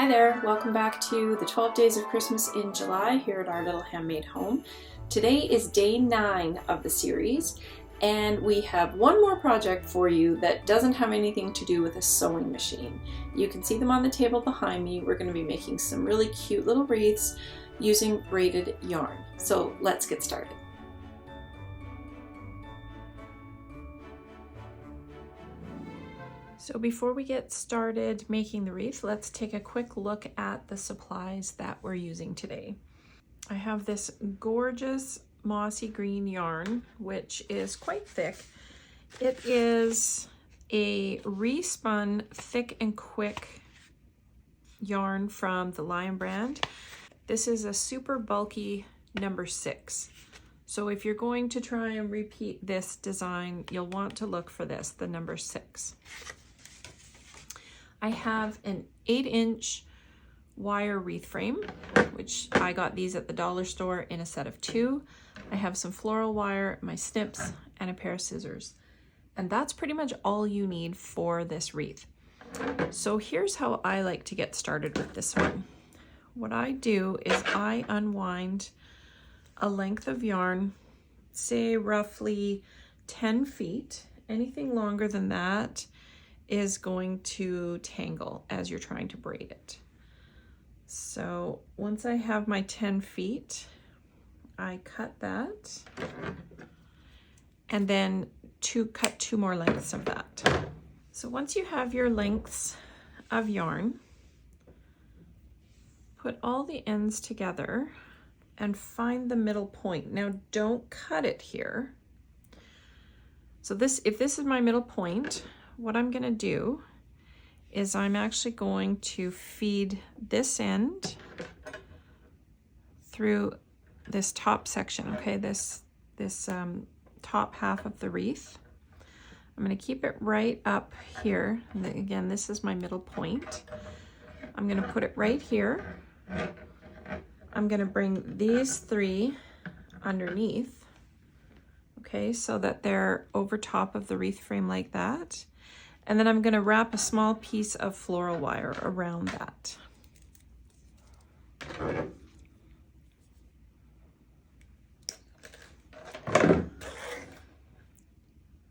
Hi there, welcome back to the 12 Days of Christmas in July here at our little handmade home. Today is day 9 of the series, and we have one more project for you that doesn't have anything to do with a sewing machine. You can see them on the table behind me. We're going to be making some really cute little wreaths using braided yarn. So let's get started. So before we get started making the wreath, let's take a quick look at the supplies that we're using today. I have this gorgeous mossy green yarn, which is quite thick. It is a respun thick and quick yarn from the Lion brand. This is a super bulky number 6. So if you're going to try and repeat this design, you'll want to look for this, the number 6. I have an 8-inch wire wreath frame, which I got these at the dollar store in a set of 2. I have some floral wire, my snips, and a pair of scissors. And that's pretty much all you need for this wreath. So here's how I like to get started with this one. What I do is I unwind a length of yarn, say roughly 10 feet. Anything longer than that is going to tangle as you're trying to braid it. So once I have my 10 feet, I cut that and then cut 2 more lengths of that. So once you have your lengths of yarn, put all the ends together and find the middle point. Now don't cut it here. So if this is my middle point, what I'm going to do is I'm actually going to feed this end through this top section, okay, this top half of the wreath. I'm going to keep it right up here. Again, this is my middle point. I'm going to put it right here. I'm going to bring these 3 underneath, okay, so that they're over top of the wreath frame like that. And then I'm going to wrap a small piece of floral wire around that.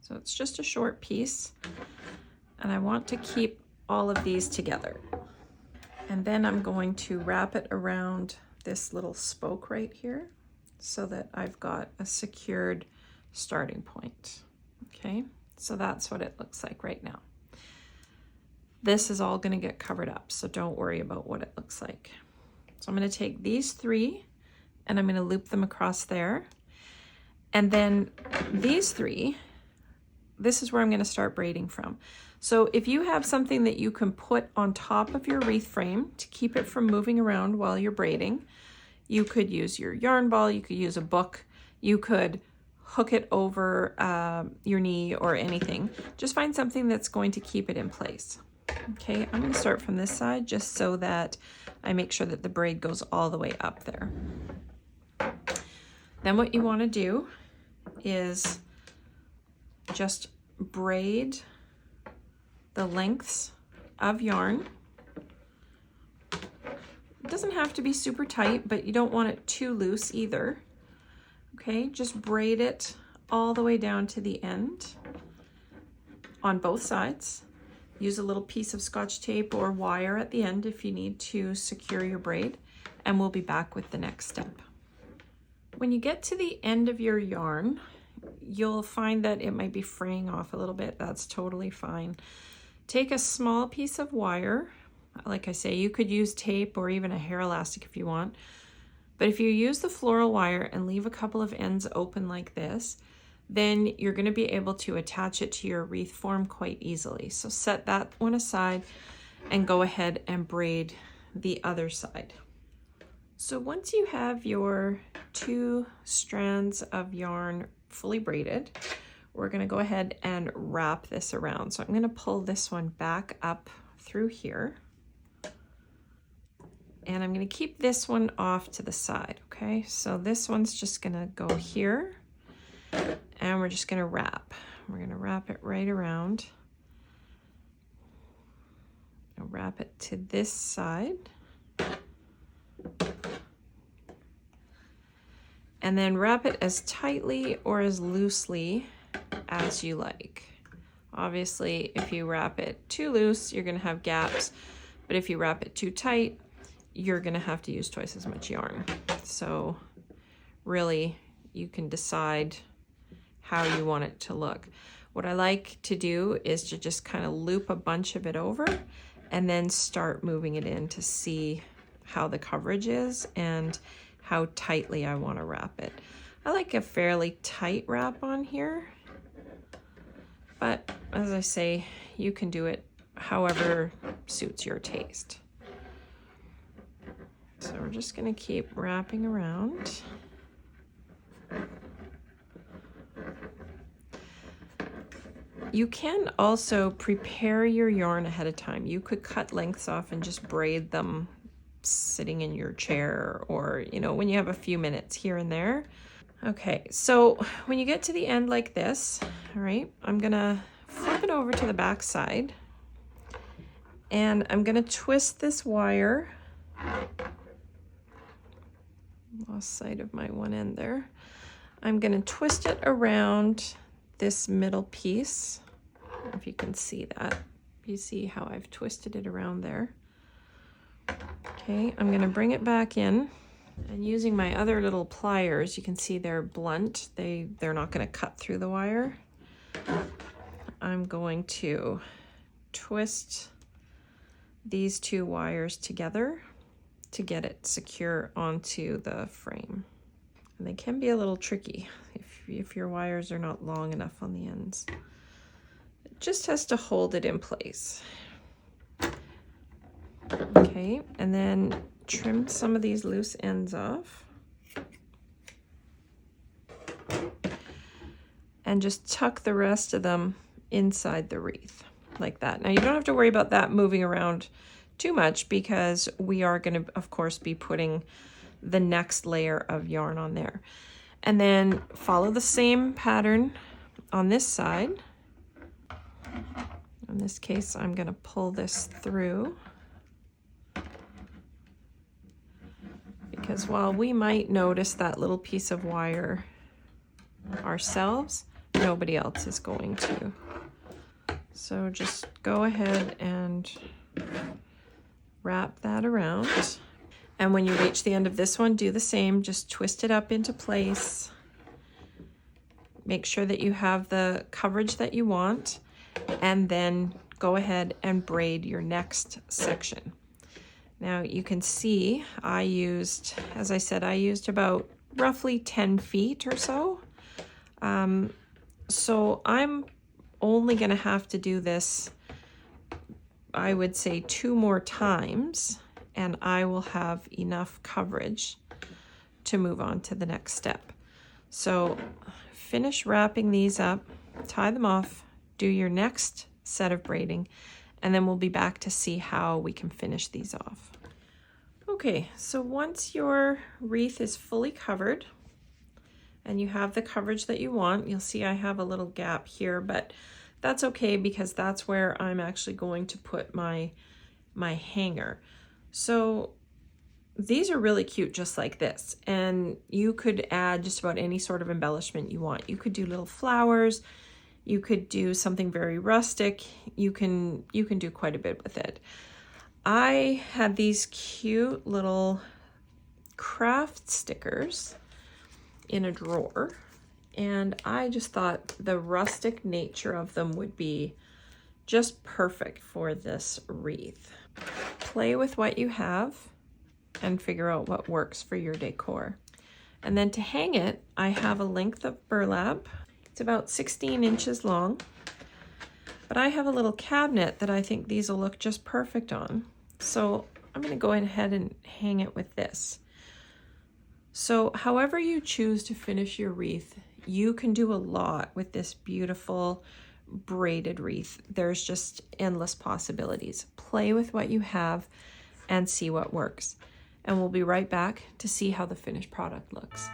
So it's just a short piece, and I want to keep all of these together. And then I'm going to wrap it around this little spoke right here so that I've got a secured starting point. Okay. So that's what it looks like right now. This is all going to get covered up, so don't worry about what it looks like. So I'm going to take these 3 and I'm going to loop them across there. And then these 3, this is where I'm going to start braiding from. So if you have something that you can put on top of your wreath frame to keep it from moving around while you're braiding, you could use your yarn ball, you could use a book, you could hook it over your knee or anything. Just find something that's going to keep it in place. Okay, I'm going to start from this side just so that I make sure that the braid goes all the way up there. Then what you want to do is just braid the lengths of yarn. It doesn't have to be super tight, but you don't want it too loose either. Okay, just braid it all the way down to the end on both sides. Use a little piece of Scotch tape or wire at the end if you need to secure your braid, and we'll be back with the next step. When you get to the end of your yarn, you'll find that it might be fraying off a little bit. That's totally fine. Take a small piece of wire. Like I say, you could use tape or even a hair elastic if you want. But if you use the floral wire and leave a couple of ends open like this, then you're going to be able to attach it to your wreath form quite easily. So set that one aside and go ahead and braid the other side. So once you have your 2 strands of yarn fully braided, we're going to go ahead and wrap this around. So I'm going to pull this one back up through here. And I'm going to keep this one off to the side, okay? So this one's just going to go here, and we're just going to wrap. We're going to wrap it right around. wrap it to this side. And then wrap it as tightly or as loosely as you like. Obviously, if you wrap it too loose, you're gonna have gaps, but if you wrap it too tight, you're gonna have to use twice as much yarn. So really, you can decide how you want it to look. What I like to do is to just kind of loop a bunch of it over and then start moving it in to see how the coverage is and how tightly I want to wrap it. I like a fairly tight wrap on here, but as I say, you can do it however suits your taste. So we're just going to keep wrapping around. You can also prepare your yarn ahead of time. You could cut lengths off and just braid them sitting in your chair, or, you know, when you have a few minutes here and there. Okay, so when you get to the end like this, all right, I'm gonna flip it over to the back side and I'm gonna twist this wire. Lost sight of my one end there. I'm gonna twist it around this middle piece. I don't know if you can see that. You see how I've twisted it around there. Okay, I'm gonna bring it back in, and using my other little pliers, you can see they're blunt. They're not gonna cut through the wire. I'm going to twist these two wires together to get it secure onto the frame. And they can be a little tricky if your wires are not long enough on the ends. It just has to hold it in place. Okay, and then trim some of these loose ends off. And just tuck the rest of them inside the wreath, like that. Now you don't have to worry about that moving around too much because we are going to, of course, be putting the next layer of yarn on there. And then follow the same pattern on this side. In this case, I'm going to pull this through, because while we might notice that little piece of wire ourselves, nobody else is going to. So just go ahead and wrap that around. And when you reach the end of this one, do the same, just twist it up into place. Make sure that you have the coverage that you want, and then go ahead and braid your next section. Now you can see I used, as I said, I used about roughly 10 feet or so. So I'm only going to have to do this, I would say, 2 more times, and I will have enough coverage to move on to the next step. So finish wrapping these up, tie them off, do your next set of braiding, and then we'll be back to see how we can finish these off. Okay, so once your wreath is fully covered and you have the coverage that you want, you'll see I have a little gap here, but that's okay because that's where I'm actually going to put my hanger. So these are really cute just like this, and you could add just about any sort of embellishment you want. You could do little flowers, you could do something very rustic, you can do quite a bit with it. I had these cute little craft stickers in a drawer, and I just thought the rustic nature of them would be just perfect for this wreath. Play with what you have and figure out what works for your decor. And then to hang it, I have a length of burlap. It's about 16 inches long, but I have a little cabinet that I think these will look just perfect on. So I'm going to go ahead and hang it with this. So however you choose to finish your wreath, you can do a lot with this beautiful braided wreath. There's just endless possibilities. Play with what you have and see what works. And we'll be right back to see how the finished product looks.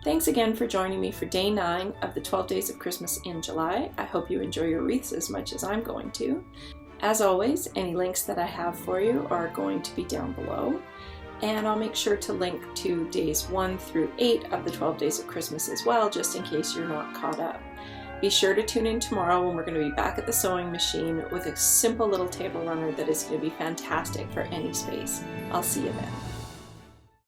Thanks again for joining me for day 9 of the 12 Days of Christmas in July. I hope you enjoy your wreaths as much as I'm going to. As always, any links that I have for you are going to be down below. And I'll make sure to link to days 1 through 8 of the 12 Days of Christmas as well, just in case you're not caught up. Be sure to tune in tomorrow when we're going to be back at the sewing machine with a simple little table runner that is going to be fantastic for any space. I'll see you then.